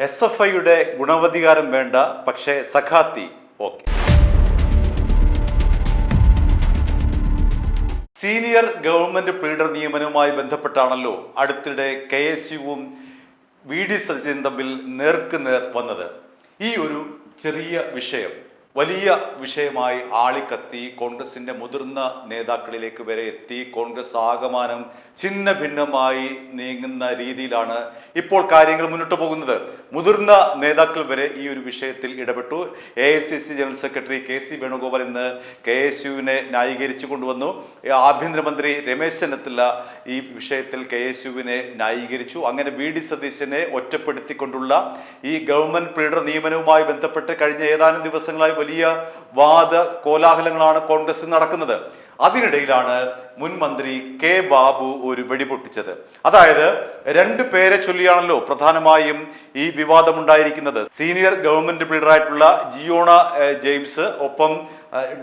SFIയുടെ ഗുണവധികാരം വേണ്ട, പക്ഷേ സഖാത്തി okay. Senior government pleader നിയമനവുമായി ബന്ധപ്പെട്ടാണല്ലോ അടുത്തിടെ KSUവും VD സതീശനും തമ്മിൽ നേർക്കുനേർ വന്നത്. ഈ ഒരു ചെറിയ വിഷയം വലിയ വിഷയമായി ആളിക്കത്തി കോൺഗ്രസിന്റെ മുതിർന്ന നേതാക്കളിലേക്ക് വരെ എത്തി. കോൺഗ്രസ് ആകമാനം ഛിന്ന ഭിന്നമായി നീങ്ങുന്ന രീതിയിലാണ് ഇപ്പോൾ കാര്യങ്ങൾ മുന്നോട്ട് പോകുന്നത്. മുതിർന്ന നേതാക്കൾ വരെ ഈ ഒരു വിഷയത്തിൽ ഇടപെട്ടു. AICC general secretary KC Venugopal ഇന്ന് KSUവിനെ ന്യായീകരിച്ചു കൊണ്ടുവന്നു. ആഭ്യന്തരമന്ത്രി രമേശ് ചെന്നിത്തല ഈ വിഷയത്തിൽ KSUവിനെ ന്യായീകരിച്ചു. അങ്ങനെ VD സതീശനെ ഒറ്റപ്പെടുത്തിക്കൊണ്ടുള്ള ഈ ഗവൺമെന്റ് പ്ലീഡർ നിയമനവുമായി ബന്ധപ്പെട്ട് കഴിഞ്ഞ ഏതാനും ദിവസങ്ങളായി വലിയ വാദ കോലാഹലങ്ങളാണ് കോൺഗ്രസിൽ നടക്കുന്നത്. അതിനിടയിലാണ് മുൻ മന്ത്രി K ബാബു ഒരു വെടിപൊട്ടിച്ചത്. അതായത് രണ്ടു പേരെ ചൊല്ലിയാണല്ലോ പ്രധാനമായും ഈ വിവാദമുണ്ടായിരിക്കുന്നത്. സീനിയർ ഗവൺമെന്റ് പ്ലീഡറായിട്ടുള്ള ജിയോണ ജെയിംസ്, ഒപ്പം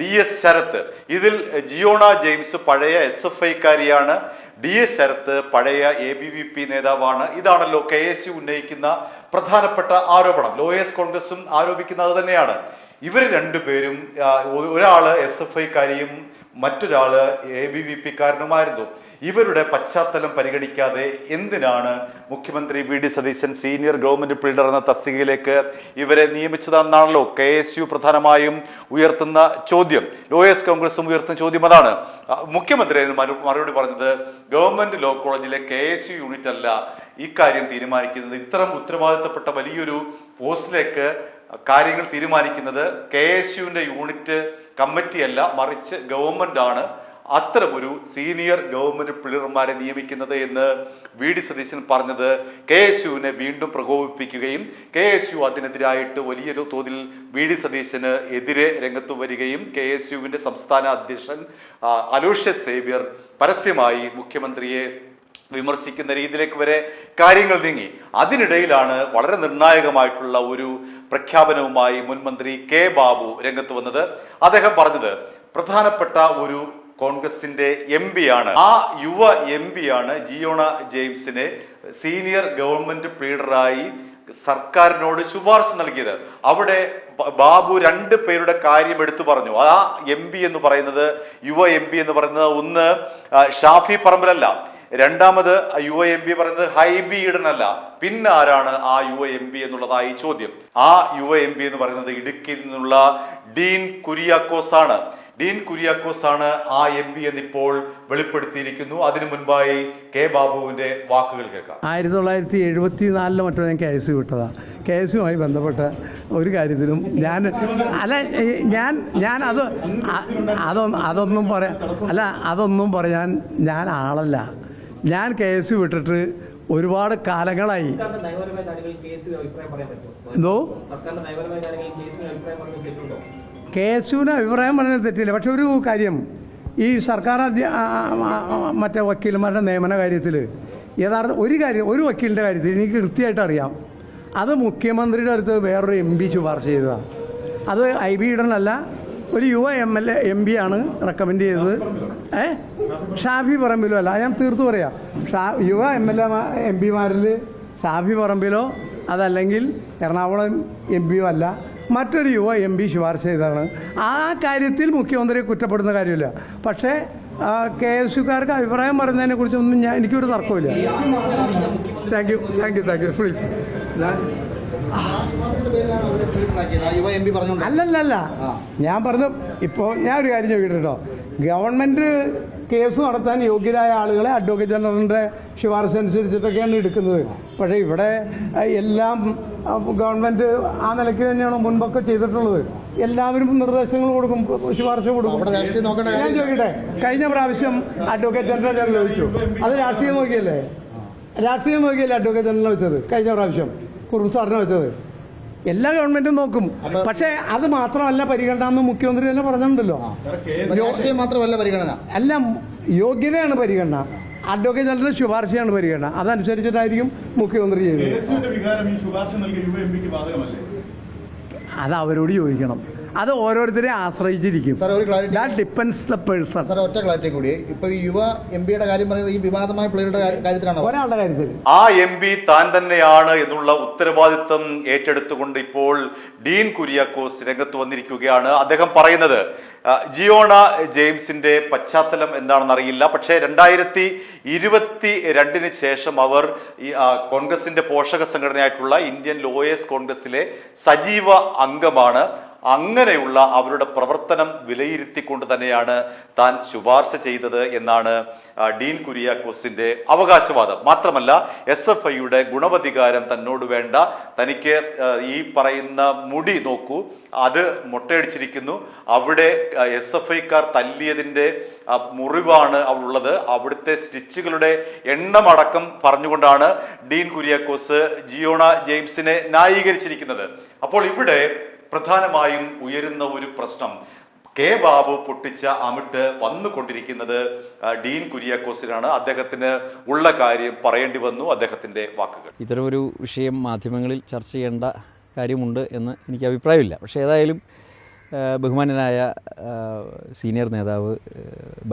DS ശരത്ത്. ഇതിൽ ജിയോണ ജെയിംസ് പഴയ SFIക്കാരിയാണ്, DS ശരത്ത് പഴയ ABVP നേതാവാണ്. ഇതാണല്ലോ KSU ഉന്നയിക്കുന്ന പ്രധാനപ്പെട്ട ആരോപണം. ലോയേഴ്സ് കോൺഗ്രസും ആരോപിക്കുന്നത് തന്നെയാണ്. ഇവർ രണ്ടുപേരും, ഒരാള് SFIക്കാരിയും മറ്റൊരാള് ABVPക്കാരനുമായിരുന്നു. ഇവരുടെ പശ്ചാത്തലം പരിഗണിക്കാതെ എന്തിനാണ് മുഖ്യമന്ത്രി VD Satheesan senior government pleader എന്ന തസ്തികയിലേക്ക് ഇവരെ നിയമിച്ചതെന്നാണല്ലോ KSU പ്രധാനമായും ഉയർത്തുന്ന ചോദ്യം. ലോയേഴ്സ് കോൺഗ്രസും ഉയർത്തുന്ന ചോദ്യം അതാണ്. മുഖ്യമന്ത്രി മറുപടി പറഞ്ഞത് ഗവൺമെന്റ് ലോ കോളേജിലെ KSU യൂണിറ്റ് അല്ല ഇക്കാര്യം തീരുമാനിക്കുന്നത്. ഇത്തരം ഉത്തരവാദിത്തപ്പെട്ട വലിയൊരു പോസ്റ്റിലേക്ക് കാര്യങ്ങൾ തീരുമാനിക്കുന്നത് KSUവിന്റെ യൂണിറ്റ് കമ്മിറ്റിയല്ല, മറിച്ച് ഗവൺമെന്റ് ആണ് അത്തരമൊരു സീനിയർ ഗവൺമെന്റ് പ്ലീഡർമാരെ നിയമിക്കുന്നത് എന്ന് VD സതീശൻ പറഞ്ഞത് KSUവിനെ വീണ്ടും പ്രകോപിപ്പിക്കുകയും KSU അതിനെതിരായിട്ട് വലിയൊരു തോതിൽ VD സതീശന് എതിരെ രംഗത്ത് വരികയും KSUവിന്റെ സംസ്ഥാന അധ്യക്ഷൻ അലോഷ്യസ് സേവ്യർ പരസ്യമായി മുഖ്യമന്ത്രിയെ വിമർശിക്കുന്ന രീതിയിലേക്ക് വരെ കാര്യങ്ങൾ നീങ്ങി. അതിനിടയിലാണ് വളരെ നിർണായകമായിട്ടുള്ള ഒരു പ്രഖ്യാപനവുമായി മുൻ മന്ത്രി K ബാബു രംഗത്ത് വന്നത്. അദ്ദേഹം പറഞ്ഞത് പ്രധാനപ്പെട്ട ഒരു കോൺഗ്രസിന്റെ MP ആണ്, ആ യുവ MP ആണ് ജിയോണ ജെയിംസിനെ സീനിയർ ഗവൺമെന്റ് പ്ലീഡറായി സർക്കാരിനോട് ശുപാർശ നൽകിയത്. അവിടെ ബാബു രണ്ട് പേരുടെ കാര്യം എടുത്തു പറഞ്ഞു. ആ MP എന്ന് പറയുന്നത്, യുവ MP എന്ന് പറയുന്നത്, ഒന്ന് ഷാഫി പറമ്പിലല്ല, രണ്ടാമത് യുവ MP പറയുന്നത് ഹൈബി ഈഡനല്ല. പിന്നെ ആരാണ് ആ യുവ MP എന്നുള്ളതായി ചോദ്യം. ആ യുവ MP എന്ന് പറയുന്നത് ഇടുക്കിയിൽ നിന്നുള്ള ഡീൻ കുര്യാക്കോസ് ആണ്. ഡീൻ കുര്യാക്കോസ് ആണ് ആ MP എന്നിപ്പോൾ വെളിപ്പെടുത്തിയിരിക്കുന്നു. അതിനു മുൻപായി K ബാബുവിന്റെ വാക്കുകൾ കേൾക്കാം. 1974 മറ്റോ ഞാൻ KSU വിട്ടതാ. KSUമായി ബന്ധപ്പെട്ട ഒരു കാര്യത്തിലും അതൊന്നും പറയാൻ ഞാൻ ആളല്ല. ഞാൻ KSU വിട്ടിട്ട് ഒരുപാട് കാലങ്ങളായി. എന്തോ KSUവിന് അഭിപ്രായം പറയുന്നത് തെറ്റില്ല. പക്ഷെ ഒരു കാര്യം, ഈ സർക്കാർ മറ്റേ വക്കീലന്മാരുടെ നിയമന കാര്യത്തിൽ ഒരു വക്കീലിൻ്റെ കാര്യത്തിൽ എനിക്ക് കൃത്യമായിട്ട് അറിയാം. അത് മുഖ്യമന്ത്രിയുടെ അടുത്ത് വേറൊരു MP ശുപാർശ ചെയ്തതാണ്. അത് IB ഈഡനല്ല, ഒരു യുവ MP ആണ് റെക്കമെൻഡ് ചെയ്തത്. ഷാഫി പറമ്പിലോ അല്ല, ഞാൻ തീർത്തു പറയാം. യുവ MPമാരിൽ ഷാഫി പറമ്പിലോ അതല്ലെങ്കിൽ എറണാകുളം MP അല്ല, മറ്റൊരു യുവ MP ശുപാർശ ചെയ്തതാണ്. ആ കാര്യത്തിൽ മുഖ്യമന്ത്രിയെ കുറ്റപ്പെടുന്ന കാര്യമില്ല. പക്ഷേ KSUക്കാർക്ക് അഭിപ്രായം പറയുന്നതിനെ കുറിച്ചൊന്നും എനിക്കൊരു തർക്കമില്ല. Thank you please. അല്ലല്ല, ഞാൻ പറഞ്ഞു, ഇപ്പോൾ ഞാൻ ഒരു കാര്യം ചോദിക്കട്ടോ, ഗവൺമെന്റ് കേസ് നടത്താൻ യോഗ്യരായ ആളുകളെ അഡ്വക്കേറ്റ് ജനറലിന്റെ ശുപാർശ അനുസരിച്ചിട്ടൊക്കെയാണ് എടുക്കുന്നത്. പക്ഷേ ഇവിടെ എല്ലാം ഗവൺമെന്റ് ആ നിലയ്ക്ക് തന്നെയാണ് മുൻപൊക്കെ ചെയ്തിട്ടുള്ളത്. എല്ലാവരും നിർദ്ദേശങ്ങൾ കൊടുക്കും, ശുപാർശ കൊടുക്കും. ഞാൻ ചോദിക്കട്ടെ, കഴിഞ്ഞ പ്രാവശ്യം അഡ്വക്കേറ്റ് ജനറൽ ചോദിച്ചു, അത് രാഷ്ട്രീയം നോക്കിയല്ലേ അഡ്വക്കേറ്റ് ജനറൽ വെച്ചത്? കഴിഞ്ഞ പ്രാവശ്യം കുറുപ്പ് സാറിനെ വെച്ചത് എല്ലാ ഗവൺമെന്റും നോക്കും. പക്ഷെ അത് മാത്രമല്ല പരിഗണന എന്ന് മുഖ്യമന്ത്രി തന്നെ പറഞ്ഞിട്ടുണ്ടല്ലോ. മാത്രമല്ല പരിഗണന, അല്ല, യോഗ്യതയാണ് പരിഗണന. അഡ്വക്കേറ്റ് ജനറൽ ശുപാർശയാണ് പരിഗണന. അതനുസരിച്ചിട്ടായിരിക്കും മുഖ്യമന്ത്രി ചെയ്തത്. അത് അവരോട് ചോദിക്കണം. അത് ഓരോരുത്തരെയും ആശ്രയിച്ചിരിക്കും. സാർ ഒരു clarity, that depends the person. Sir ഒറ്റ ക്ലാരിറ്റി കൂടി, ഇപ്പൊ ഈ യുവ MP-യുടെ കാര്യം പറയുന്നത് ഈ വിവാദമായ പ്ലേയറുടെ കാര്യത്തിലാണ്. ഒരാളുടെ കാര്യത്തിൽ ആ MP താൻ തന്നെയാണ് എന്നുള്ള ഉത്തരവാദിത്വം ഏറ്റെടുത്തുകൊണ്ട് ഇപ്പോൾ ഡീൻ കുര്യാക്കോസ് രംഗത്ത് വന്നിരിക്കുകയാണ്. അദ്ദേഹം പറയുന്നത് ജിയോണ ജെയിംസിന്റെ പശ്ചാത്തലം എന്താണെന്ന് അറിയില്ല, പക്ഷേ 2022 ശേഷം അവർ ഈ കോൺഗ്രസിന്റെ പോഷക സംഘടനയായിട്ടുള്ള ഇന്ത്യൻ ലോയേഴ്സ് കോൺഗ്രസിലെ സജീവ അംഗമാണ്. അങ്ങനെയുള്ള അവരുടെ പ്രവർത്തനം വിലയിരുത്തിക്കൊണ്ട് തന്നെയാണ് താൻ ശുപാർശ ചെയ്തത് എന്നാണ് ഡീൻ കുര്യാക്കോസിന്റെ അവകാശവാദം. മാത്രമല്ല SFIയുടെ ഗുണവധികാരം തന്നോട് വേണ്ട, തനിക്ക് ഈ പറയുന്ന മുടി നോക്കൂ, അത് മൊട്ടയടിച്ചിരിക്കുന്നു, അവിടെ SFIക്കാർ തല്ലിയതിൻ്റെ മുറിവാണ് അവളുള്ളത്, അവിടുത്തെ സ്റ്റിച്ചുകളുടെ എണ്ണമടക്കം പറഞ്ഞുകൊണ്ടാണ് ഡീൻ കുര്യാക്കോസ് ജിയോണ ജെയിംസിനെ ന്യായീകരിച്ചിരിക്കുന്നത്. അപ്പോൾ ഇവിടെ പ്രധാനമായും ഉയരുന്ന ഒരു പ്രശ്നം, കെ ബാബു പൊട്ടിച്ച അമിട്ട് വന്നുകൊണ്ടിരിക്കുന്നത് ഡീൻ കുര്യാക്കോസിനാണ്. അദ്ദേഹത്തിന് ഉള്ള കാര്യം പറയേണ്ടി വന്നു, അദ്ദേഹത്തിന്റെ വാക്കുകൾ. ഇത്തരമൊരു വിഷയം മാധ്യമങ്ങളിൽ ചർച്ച ചെയ്യേണ്ട കാര്യമുണ്ട് എന്ന് എനിക്ക് അഭിപ്രായമില്ല. പക്ഷേ ഏതായാലും ബഹുമാനനായ സീനിയർ നേതാവ്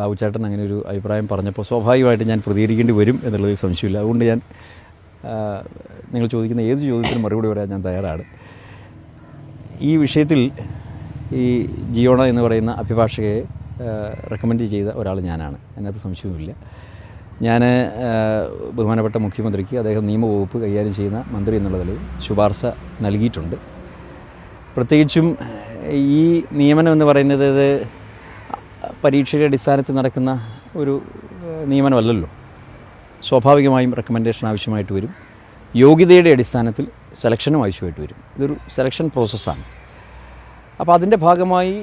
ബാബുചേട്ടൻ അങ്ങനെ ഒരു അഭിപ്രായം പറഞ്ഞപ്പോൾ സ്വാഭാവികമായിട്ട് ഞാൻ പ്രതികരിക്കേണ്ടി വരും എന്നുള്ളതിൽ സംശയമില്ല. അതുകൊണ്ട് ഞാൻ നിങ്ങൾ ചോദിക്കുന്ന ഏത് ചോദ്യത്തിനും മറുപടി പറയാൻ ഞാൻ തയ്യാറാണ്. ഈ വിഷയത്തിൽ ഈ ജിയോണ എന്ന് പറയുന്ന അഭിഭാഷകയെ റെക്കമെൻഡ് ചെയ്ത ഒരാൾ ഞാനാണ്, അതിനകത്ത് സംശയവുമില്ല. ഞാൻ ബഹുമാനപ്പെട്ട മുഖ്യമന്ത്രിക്ക് അദ്ദേഹം നിയമവകുപ്പ് കൈകാര്യം ചെയ്യുന്ന മന്ത്രി എന്നുള്ള നിലയിൽ ശുപാർശ നൽകിയിട്ടുണ്ട്. പ്രത്യേകിച്ചും ഈ നിയമനം എന്ന് പറയുന്നത് ഇത് പരീക്ഷയുടെ അടിസ്ഥാനത്തിൽ നടക്കുന്ന ഒരു നിയമനമല്ലല്ലോ. സ്വാഭാവികമായും റെക്കമെൻഡേഷൻ ആവശ്യമായിട്ട് വരും, യോഗ്യതയുടെ അടിസ്ഥാനത്തിൽ സെലക്ഷനും ആവശ്യമായിട്ട് വരും. ഇതൊരു സെലക്ഷൻ പ്രോസസ്സാണ്. അപ്പോൾ അതിൻ്റെ ഭാഗമായി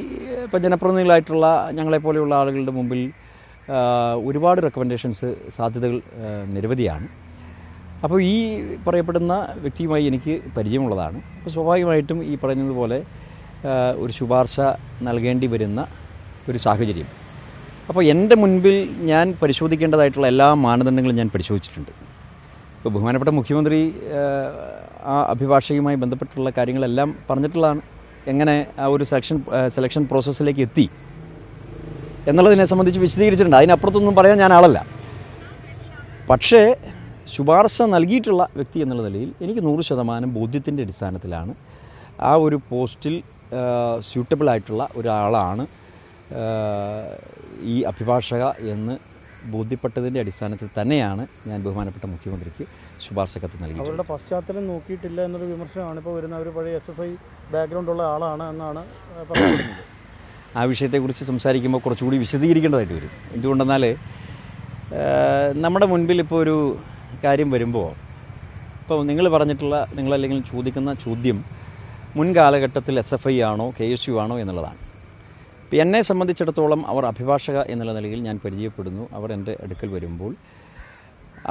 ഇപ്പോൾ ജനപ്രതിനിധികളായിട്ടുള്ള ഞങ്ങളെപ്പോലെയുള്ള ആളുകളുടെ മുമ്പിൽ ഒരുപാട് റെക്കമെൻഡേഷൻസ് സാധ്യതകൾ നിരവധിയാണ്. അപ്പോൾ ഈ പറയപ്പെടുന്ന വ്യക്തിയുമായി എനിക്ക് പരിചയമുള്ളതാണ്. അപ്പോൾ സ്വാഭാവികമായിട്ടും ഈ പറയുന്നതുപോലെ ഒരു ശുപാർശ നൽകേണ്ടി വരുന്ന ഒരു സാഹചര്യം. അപ്പോൾ എൻ്റെ മുൻപിൽ ഞാൻ പരിശോധിക്കേണ്ടതായിട്ടുള്ള എല്ലാ മാനദണ്ഡങ്ങളും ഞാൻ പരിശോധിച്ചിട്ടുണ്ട്. ഇപ്പോൾ ബഹുമാനപ്പെട്ട മുഖ്യമന്ത്രി ആ അഭിഭാഷകയുമായി ബന്ധപ്പെട്ടുള്ള കാര്യങ്ങളെല്ലാം പറഞ്ഞിട്ടുള്ളതാണ്. എങ്ങനെ ആ ഒരു സെലക്ഷൻ പ്രോസസ്സിലേക്ക് എത്തി എന്നുള്ളതിനെ സംബന്ധിച്ച് വിശദീകരിച്ചിട്ടുണ്ട്. അതിനപ്പുറത്തൊന്നും പറയാൻ ഞാൻ ആളല്ല. പക്ഷേ ശുപാർശ നൽകിയിട്ടുള്ള വ്യക്തി എന്നുള്ള നിലയിൽ എനിക്ക് 100% ബോധ്യത്തിൻ്റെ അടിസ്ഥാനത്തിലാണ് ആ ഒരു പോസ്റ്റിൽ സ്യൂട്ടബിളായിട്ടുള്ള ഒരാളാണ് ഈ അഭിഭാഷക എന്ന് ബോധ്യപ്പെട്ടതിൻ്റെ അടിസ്ഥാനത്തിൽ തന്നെയാണ് ഞാൻ ബഹുമാനപ്പെട്ട മുഖ്യമന്ത്രിക്ക് ശുപാർശ കത്ത് നൽകി. അവരുടെ പശ്ചാത്തലം നോക്കിയിട്ടില്ല എന്നൊരു വിമർശനമാണ് ഇപ്പോൾ വരുന്ന. ഒരു പഴയ SFI ബാക്ക്ഗ്രൗണ്ട് ഉള്ള ആളാണ് എന്നാണ് പറയുന്നത്. ആ വിഷയത്തെക്കുറിച്ച് സംസാരിക്കുമ്പോൾ കുറച്ചുകൂടി വിശദീകരിക്കേണ്ടതായിട്ട് വരും. എന്തുകൊണ്ടെന്നാൽ നമ്മുടെ മുൻപിൽ ഇപ്പോൾ ഒരു കാര്യം വരുമ്പോൾ, ഇപ്പോൾ നിങ്ങളല്ലെങ്കിൽ ചോദിക്കുന്ന ചോദ്യം മുൻകാലഘട്ടത്തിൽ SFI ആണോ KSU ആണോ എന്നുള്ളതാണ്. ഇപ്പോൾ എന്നെ സംബന്ധിച്ചിടത്തോളം അവർ അഭിഭാഷക എന്നുള്ള നിലയിൽ ഞാൻ പരിചയപ്പെടുന്നു. അവർ എൻ്റെ അടുക്കൽ വരുമ്പോൾ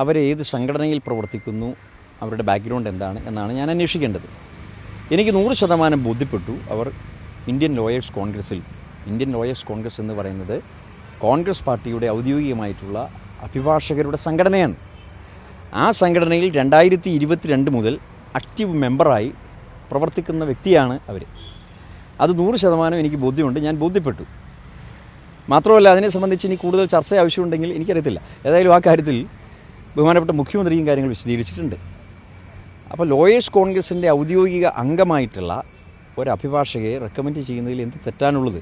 അവരേത് സംഘടനയിൽ പ്രവർത്തിക്കുന്നു, അവരുടെ ബാക്ക്ഗ്രൗണ്ട് എന്താണ് എന്നാണ് ഞാൻ അന്വേഷിക്കേണ്ടത്. എനിക്ക് 100% ബോധ്യപ്പെട്ടു അവർ ഇന്ത്യൻ ലോയേഴ്സ് കോൺഗ്രസ് എന്ന് പറയുന്നത് കോൺഗ്രസ് പാർട്ടിയുടെ ഔദ്യോഗികമായിട്ടുള്ള അഭിഭാഷകരുടെ സംഘടനയാണ്. ആ സംഘടനയിൽ 2022 മുതൽ ആക്റ്റീവ് മെമ്പറായി പ്രവർത്തിക്കുന്ന വ്യക്തിയാണ് അവർ. അത് 100% എനിക്ക് ബോധ്യമുണ്ട്, ഞാൻ ബോധ്യപ്പെട്ടു. മാത്രമല്ല അതിനെ സംബന്ധിച്ച് ഇനി കൂടുതൽ ചർച്ച ആവശ്യമുണ്ടെങ്കിൽ എനിക്കറിയത്തില്ല. ഏതായാലും ആ കാര്യത്തിൽ ബഹുമാനപ്പെട്ട മുഖ്യമന്ത്രിയും കാര്യങ്ങൾ വിശദീകരിച്ചിട്ടുണ്ട്. അപ്പോൾ ലോയേഴ്സ് കോൺഗ്രസിൻ്റെ ഔദ്യോഗിക അംഗമായിട്ടുള്ള ഒരു അഭിഭാഷകയെ റെക്കമെൻഡ് ചെയ്യുന്നതിൽ എന്ത് തെറ്റാണുള്ളത്?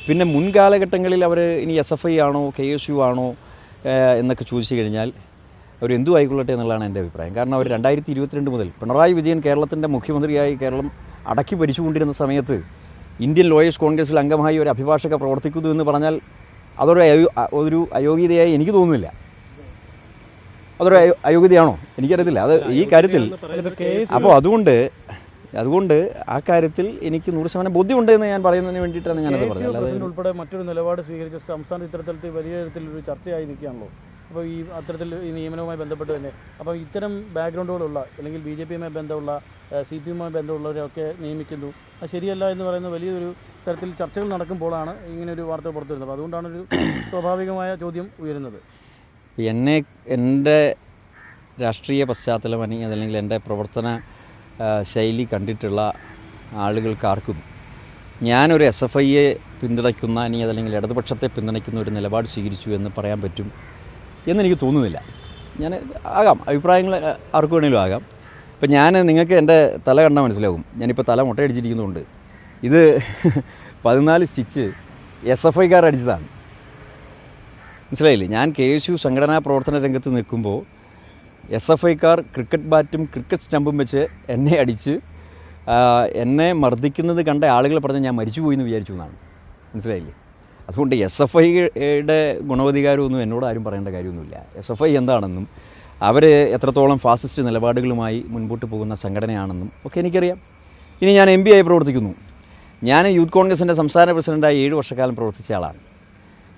പിന്നെ മുൻകാലഘട്ടങ്ങളിൽ അവർ ഇനി SFI ആണോ KSU ആണോ എന്നൊക്കെ ചോദിച്ചു കഴിഞ്ഞാൽ അവർ എന്തു ആയിക്കൊള്ളട്ടെ എന്നുള്ളതാണ് എൻ്റെ അഭിപ്രായം. കാരണം അവർ 2022 മുതൽ പിണറായി വിജയൻ കേരളത്തിൻ്റെ മുഖ്യമന്ത്രിയായി കേരളം അടക്കി ഭരിച്ചുകൊണ്ടിരുന്ന സമയത്ത് ഇന്ത്യൻ ലോയേഴ്സ് കോൺഗ്രസിൽ അംഗമായി ഒരു അഭിഭാഷക പ്രവർത്തിക്കുന്നു എന്ന് പറഞ്ഞാൽ അതൊരു അയോഗ്യതയായി എനിക്ക് തോന്നുന്നില്ല. അതൊരു അയോഗ്യതയാണോ എനിക്കറിയത്തില്ല. അത് ഈ കാര്യത്തിൽ അപ്പോൾ അതുകൊണ്ട് ആ കാര്യത്തിൽ എനിക്ക് 100% ബോധ്യമുണ്ട് എന്ന് ഞാൻ പറയുന്നതിന് വേണ്ടിയിട്ടാണ് ഞാനത് പറഞ്ഞത്. ഉൾപ്പെടെ മറ്റൊരു നിലപാട് സ്വീകരിച്ച സംസ്ഥാന ഇത്തരത്തിൽ വലിയ തരത്തിലൊരു ചർച്ചയായി നിൽക്കുകയാണല്ലോ. അപ്പോൾ ഈ അത്തരത്തിൽ ഈ നിയമനവുമായി ബന്ധപ്പെട്ട് തന്നെ അപ്പോൾ ഇത്തരം ബാക്ക്ഗ്രൗണ്ടുകളുള്ള അല്ലെങ്കിൽ BJPയുമായി ബന്ധമുള്ള CPയുമായി ബന്ധമുള്ളവരെയൊക്കെ നിയമിക്കുന്നു, അത് ശരിയല്ല എന്ന് പറയുന്ന വലിയൊരു തരത്തിൽ ചർച്ചകൾ നടക്കുമ്പോഴാണ് ഇങ്ങനെയൊരു വാർത്ത പുറത്തു വരുന്നത്. അപ്പോൾ അതുകൊണ്ടാണൊരു സ്വാഭാവികമായ ചോദ്യം ഉയരുന്നത്. എൻ്റെ രാഷ്ട്രീയ പശ്ചാത്തലം അല്ലെങ്കിൽ എൻ്റെ പ്രവർത്തന ശൈലി കണ്ടിട്ടുള്ള ആളുകൾക്കാർക്കും ഞാനൊരു SFIയെ പിന്തുണയ്ക്കുന്ന അതല്ലെങ്കിൽ ഇടതുപക്ഷത്തെ പിന്തുണയ്ക്കുന്ന ഒരു നിലപാട് സ്വീകരിച്ചു എന്ന് പറയാൻ പറ്റും എന്നെനിക്ക് തോന്നുന്നില്ല. ഞാൻ ആകാം, അഭിപ്രായങ്ങൾ ആർക്ക് വേണമെങ്കിലും ആകാം. ഇപ്പം നിങ്ങൾക്ക് എൻ്റെ തല കണ്ടാൽ മനസ്സിലാകും. ഞാനിപ്പോൾ തല മുട്ടയടിച്ചിരിക്കുന്നതുകൊണ്ട് ഇത് 14 സ്റ്റിച്ച് SFIക്കാർ അടിച്ചതാണ്. മനസ്സിലായില്ലേ? ഞാൻ KSU സംഘടനാ പ്രവർത്തന രംഗത്ത് നിൽക്കുമ്പോൾ SFIക്കാർ ക്രിക്കറ്റ് ബാറ്റും ക്രിക്കറ്റ് സ്റ്റമ്പും വെച്ച് എന്നെ അടിച്ച് എന്നെ മർദ്ദിക്കുന്നത് കണ്ട ആളുകൾ പറഞ്ഞ് ഞാൻ മരിച്ചു പോയി എന്ന് വിചാരിച്ചു എന്നാണ്. മനസ്സിലായില്ലേ? അതുകൊണ്ട് SFIയുടെ ഗുണവധികാരമൊന്നും എന്നോട് ആരും പറയേണ്ട കാര്യമൊന്നുമില്ല. SFI എന്താണെന്നും അവർ എത്രത്തോളം ഫാസിസ്റ്റ് നിലപാടുകളുമായി മുൻപോട്ട് പോകുന്ന സംഘടനയാണെന്നും ഒക്കെ എനിക്കറിയാം. ഇനി ഞാൻ MP ആയി പ്രവർത്തിക്കുന്നു. ഞാൻ യൂത്ത് കോൺഗ്രസിൻ്റെ സംസ്ഥാന പ്രസിഡൻ്റായി 7 വർഷക്കാലം പ്രവർത്തിച്ച ആളാണ്.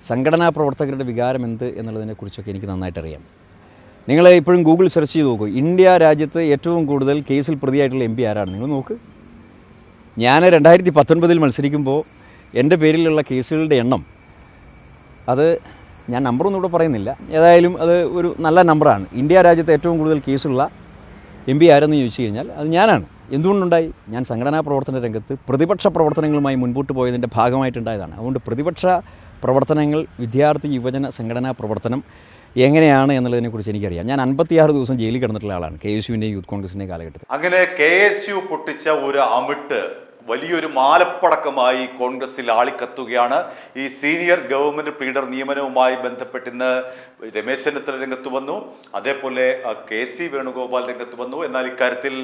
സംഘടനാ പ്രവർത്തകരുടെ വികാരം എന്ത് എന്നുള്ളതിനെക്കുറിച്ചൊക്കെ എനിക്ക് നന്നായിട്ടറിയാം. നിങ്ങൾ ഇപ്പോഴും ഗൂഗിൾ സെർച്ച് ചെയ്ത് നോക്കൂ. ഇന്ത്യ രാജ്യത്ത് ഏറ്റവും കൂടുതൽ കേസിൽ പ്രതിയായിട്ടുള്ള MP ആരാണ്? നിങ്ങൾ നോക്ക്. ഞാൻ 2019 മത്സരിക്കുമ്പോൾ എൻ്റെ പേരിലുള്ള കേസുകളുടെ എണ്ണം, അത് ഞാൻ നമ്പറൊന്നും ഇവിടെ പറയുന്നില്ല, ഏതായാലും അത് ഒരു നല്ല നമ്പറാണ്. ഇന്ത്യ രാജ്യത്ത് ഏറ്റവും കൂടുതൽ കേസുള്ള MP ആരെന്ന് ചോദിച്ചു കഴിഞ്ഞാൽ അത് ഞാനാണ്. എന്തുകൊണ്ടുണ്ടായി? ഞാൻ സംഘടനാ പ്രവർത്തന രംഗത്ത് പ്രതിപക്ഷ പ്രവർത്തനങ്ങളുമായി മുൻപോട്ട് പോയതിൻ്റെ ഭാഗമായിട്ടുണ്ടായതാണ്. അതുകൊണ്ട് പ്രതിപക്ഷ പ്രവർത്തനങ്ങൾ, വിദ്യാർത്ഥി യുവജന സംഘടനാ പ്രവർത്തനം എങ്ങനെയാണ് എന്നുള്ളതിനെക്കുറിച്ച് എനിക്കറിയാം. ഞാൻ 56 ദിവസം ജയിലിൽ കിടന്നിട്ടുള്ള ആളാണ് KSUവിൻ്റെയും യൂത്ത് കോൺഗ്രസിൻ്റെയും കാലഘട്ടത്തിൽ. അങ്ങനെ KSU പൊട്ടിച്ച ഒരു അമിട്ട് വലിയൊരു മാലപ്പടക്കമായി കോൺഗ്രസിൽ ആളിക്കത്തുകയാണ്. ഈ സീനിയർ ഗവൺമെന്റ് പ്ലീഡർ നിയമനവുമായി ബന്ധപ്പെട്ട് ഇന്ന് രമേശ് ചെന്നിത്തല രംഗത്ത് വന്നു, അതേപോലെ KC വേണുഗോപാൽ രംഗത്ത് വന്നു. എന്നാൽ ഇക്കാര്യത്തിൽ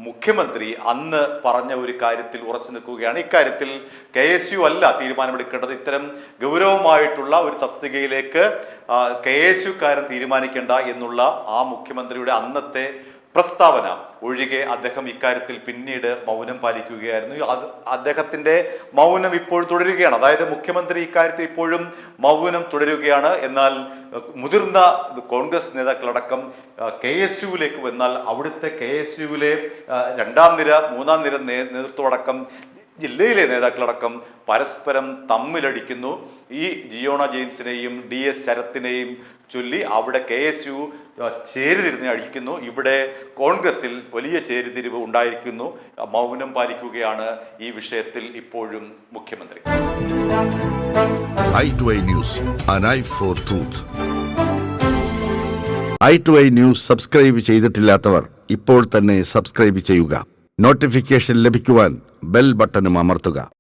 മുഖ്യമന്ത്രി അന്ന് പറഞ്ഞ ഒരു കാര്യത്തിൽ ഉറച്ചു നിൽക്കുകയാണ്. ഇക്കാര്യത്തിൽ KSU അല്ല തീരുമാനമെടുക്കേണ്ടത്. ഇത്തരം ഗൗരവമായിട്ടുള്ള ഒരു തസ്തികയിലേക്ക് KSUക്കാരൻ തീരുമാനിക്കേണ്ട എന്നുള്ള ആ മുഖ്യമന്ത്രിയുടെ അന്നത്തെ പ്രസ്താവന ഒഴികെ അദ്ദേഹം ഇക്കാര്യത്തിൽ പിന്നീട് മൗനം പാലിക്കുകയായിരുന്നു. അദ്ദേഹത്തിന്റെ മൗനം ഇപ്പോൾ തുടരുകയാണ്. അതായത് മുഖ്യമന്ത്രി ഇക്കാര്യത്തിൽ ഇപ്പോഴും മൗനം തുടരുകയാണ്. എന്നാൽ മുതിർന്ന കോൺഗ്രസ് നേതാക്കളടക്കം KSUവിലേക്ക് വന്നാൽ അവിടുത്തെ KSUവിലെ 2ാം നിര 3ാം നിര നേതൃത്വമടക്കം ജില്ലയിലെ നേതാക്കളടക്കം പരസ്പരം തമ്മിലടിക്കുന്നു. ഈ ജിയോണ ജെയിംസിനെയും DS ശരത്തിനെയും ചൊല്ലി അവിടെ KSU ചേരിതിരിഞ്ഞ് അടിക്കുന്നു. ഇവിടെ കോൺഗ്രസിൽ വലിയ ചേരിതിരിവ് ഉണ്ടായിരിക്കുന്നു. മൗനം പാലിക്കുകയാണ് ഈ വിഷയത്തിൽ ഇപ്പോഴും മുഖ്യമന്ത്രി. i2i News, an eye for truth. i2i News subscribe ചെയ്തിട്ടില്ലാത്തവർ ഇപ്പോൾ തന്നെ സബ്സ്ക്രൈബ് ചെയ്യുക. നോട്ടിഫിക്കേഷൻ ലഭിക്കുവാൻ ബെൽ ബട്ടണും അമർത്തുക.